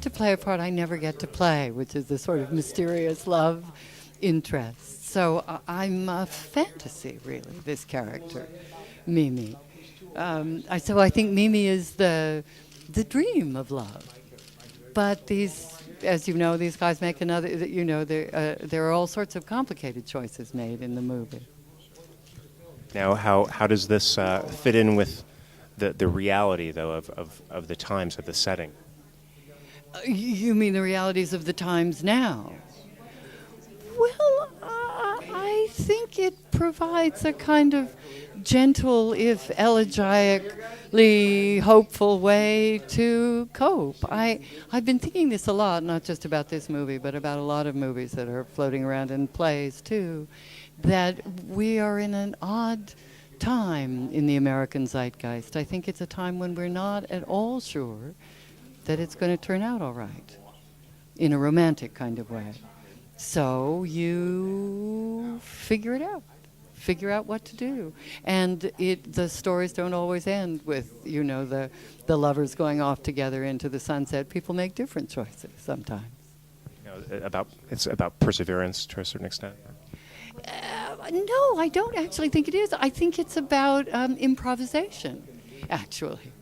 get to play a part I never get to play, which is the sort of mysterious love interest. So I'm a fantasy, really, this character, Mimi. So I think Mimi is the dream of love. But these, as you know, these guys make another, there are all sorts of complicated choices made in the movie. Now, how does this fit in with the reality, though, of the times, of the setting? You mean the realities of the times now? Well, I think it provides a kind of gentle, if elegically hopeful way to cope. I've been thinking this a lot, not just about this movie, but about a lot of movies that are floating around in plays, too, that we are in an odd time in the American zeitgeist. I think it's a time when we're not at all sure that it's going to turn out all right, in a romantic kind of way. So you figure it out. Figure out what to do. And the stories don't always end with, the lovers going off together into the sunset. People make different choices sometimes. It's about perseverance to a certain extent. No, I don't actually think it is. I think it's about improvisation, actually.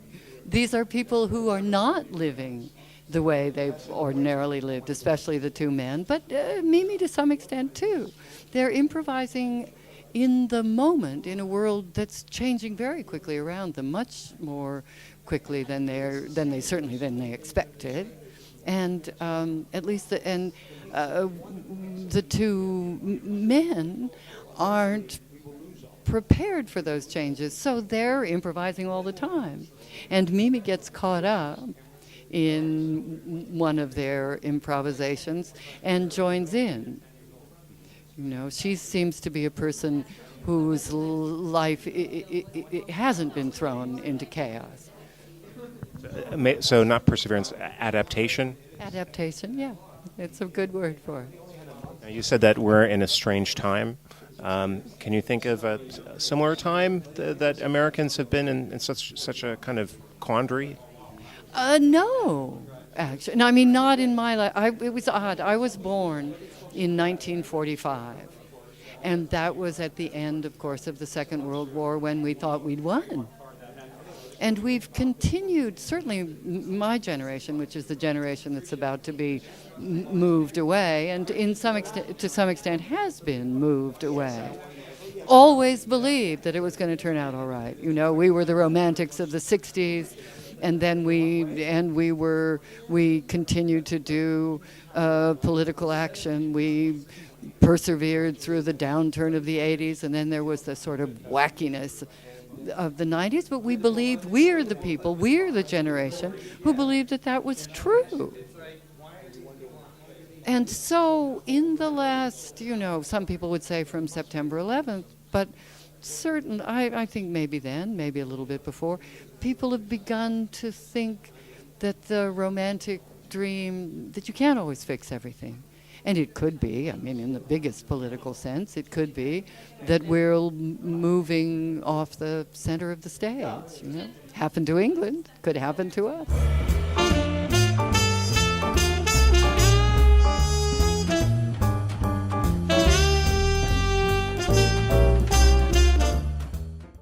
These are people who are not living the way they've ordinarily lived, especially the two men, but Mimi to some extent too. They're improvising in the moment in a world that's changing very quickly around them, much more quickly than they expected, and at least the two men aren't prepared for those changes, so they're improvising all the time, and Mimi gets caught up in one of their improvisations and joins in. She seems to be a person whose life it hasn't been thrown into chaos. So not perseverance, adaptation? Adaptation, yeah. It's a good word for it. Now, you said that we're in a strange time. Can you think of a similar time that Americans have been in such a kind of quandary? No, actually. No, I mean, not in my life. It was odd. I was born in 1945, and that was at the end, of course, of the Second World War, when we thought we'd won. And we've continued, certainly my generation, which is the generation that's about to be moved away, and to some extent has been moved away. Always believed that it was going to turn out all right. We were the romantics of the 60s. And then we continued to do political action. We persevered through the downturn of the 80s, and then there was the sort of wackiness of the 90s. But we believed, we're the people, we're the generation who believed that was true. And so in the last, some people would say from September 11th, but I think maybe then, maybe a little bit before, people have begun to think that the romantic dream, that you can't always fix everything. And it could be, in the biggest political sense, it could be that we're moving off the center of the stage. Happened to England, could happen to us.